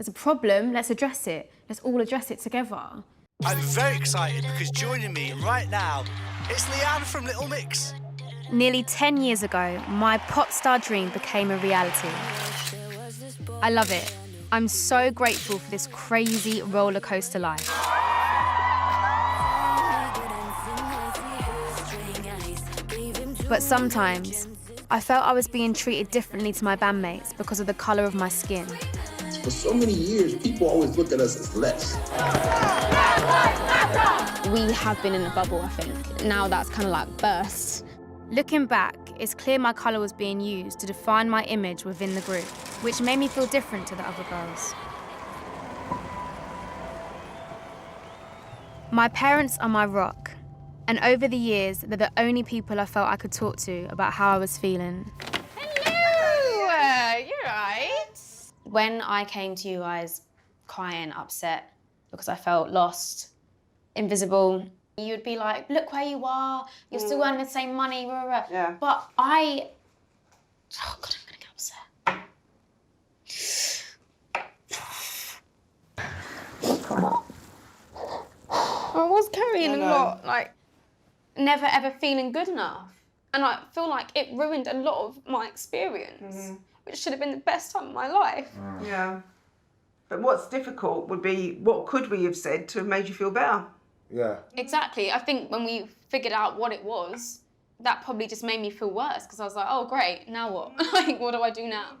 there's a problem, let's address it. Let's all address it together. I'm very excited because joining me right now, it's Leigh-Anne from Little Mix. Nearly 10 years ago, my pop star dream became a reality. I love it. I'm so grateful for this crazy roller coaster life. But sometimes, I felt I was being treated differently to my bandmates because of the colour of my skin. For so many years, people always look at us as less. We have been in a bubble, I think. Now that's kind of like burst. Looking back, it's clear my colour was being used to define my image within the group, which made me feel different to the other girls. My parents are my rock, and over the years, they're the only people I felt I could talk to about how I was feeling. Hello, you're right. When I came to you guys crying, upset, because I felt lost, invisible, you'd be like, look where you are, you're still earning the same money, blah, blah, blah. Yeah. But oh God, I'm gonna get upset. I was carrying a lot, like, never ever feeling good enough. And I feel like it ruined a lot of my experience, which should have been the best time of my life. Yeah. But what's difficult would be, what could we have said to have made you feel better? Yeah. Exactly. I think when we figured out what it was, that probably just made me feel worse, because I was like, oh, great, now what? Like, what do I do now?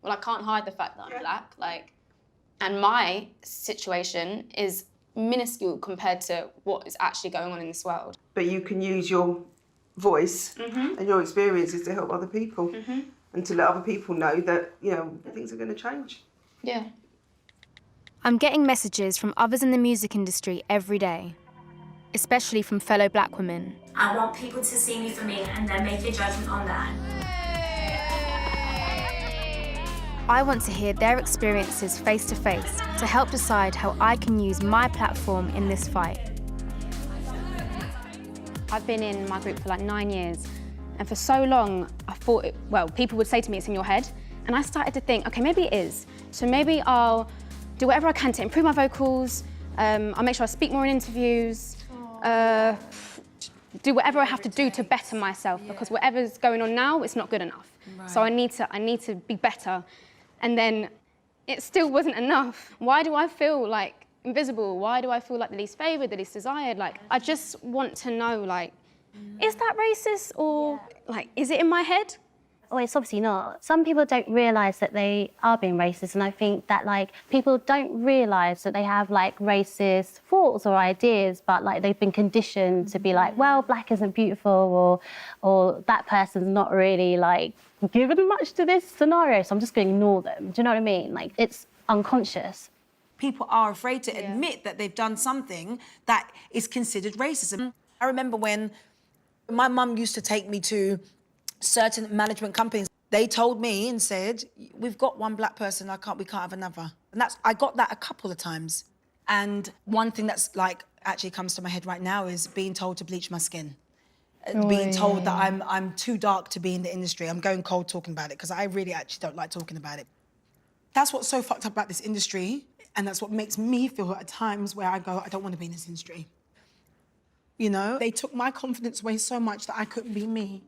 Well, I can't hide the fact that I'm black, like, and my situation is minuscule compared to what is actually going on in this world. But you can use your voice and your experiences to help other people and to let other people know that, you know, things are going to change. Yeah. I'm getting messages from others in the music industry every day, especially from fellow black women. I want people to see me for me and then make a judgment on that. I want to hear their experiences face to face to help decide how I can use my platform in this fight. I've been in my group for like 9 years, and for so long I thought, people would say to me it's in your head, and I started to think, okay, maybe it is. So maybe I'll do whatever I can to improve my vocals, I'll make sure I speak more in interviews, do whatever I have to do to better myself, because whatever's going on now, it's not good enough. Right. So I need to be better. And then it still wasn't enough. Why do I feel like invisible? Why do I feel like the least favoured, the least desired? Like, I just want to know, like, is that racist, or like, is it in my head? Oh, it's obviously not. Some people don't realise that they are being racist, and I think that, like, people don't realise that they have, like, racist thoughts or ideas, but, like, they've been conditioned to be like, well, black isn't beautiful, or that person's not really, like, given much to this scenario, so I'm just going to ignore them. Do you know what I mean? Like, it's unconscious. People are afraid to admit that they've done something that is considered racism. I remember when my mum used to take me to certain management companies. They told me and said, we've got one black person, we can't have another. And I got that a couple of times. And one thing that's like actually comes to my head right now is being told to bleach my skin. Being told that I'm too dark to be in the industry. I'm going cold talking about it because I really actually don't like talking about it. That's what's so fucked up about this industry, and that's what makes me feel at times where I go, I don't want to be in this industry. You know, they took my confidence away so much that I couldn't be me.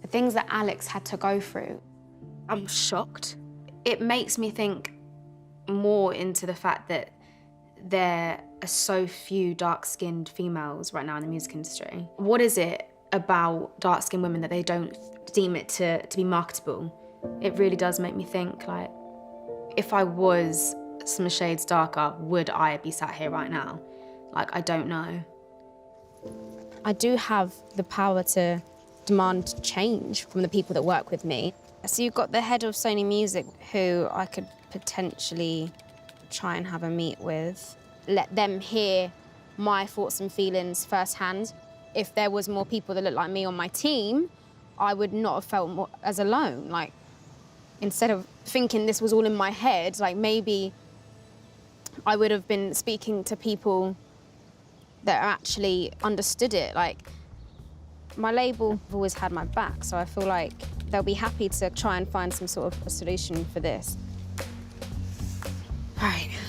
The things that Alex had to go through, I'm shocked. It makes me think more into the fact that there are so few dark-skinned females right now in the music industry. What is it about dark-skinned women that they don't deem it to be marketable? It really does make me think, like, if I was some shades darker, would I be sat here right now? Like, I don't know. I do have the power to demand change from the people that work with me. So you've got the head of Sony Music, who I could potentially try and have a meet with, let them hear my thoughts and feelings firsthand. If there was more people that looked like me on my team, I would not have felt more as alone. Like, instead of thinking this was all in my head, like, maybe I would have been speaking to people that actually understood it. Like, my label have always had my back, so I feel like they'll be happy to try and find some sort of a solution for this. Right.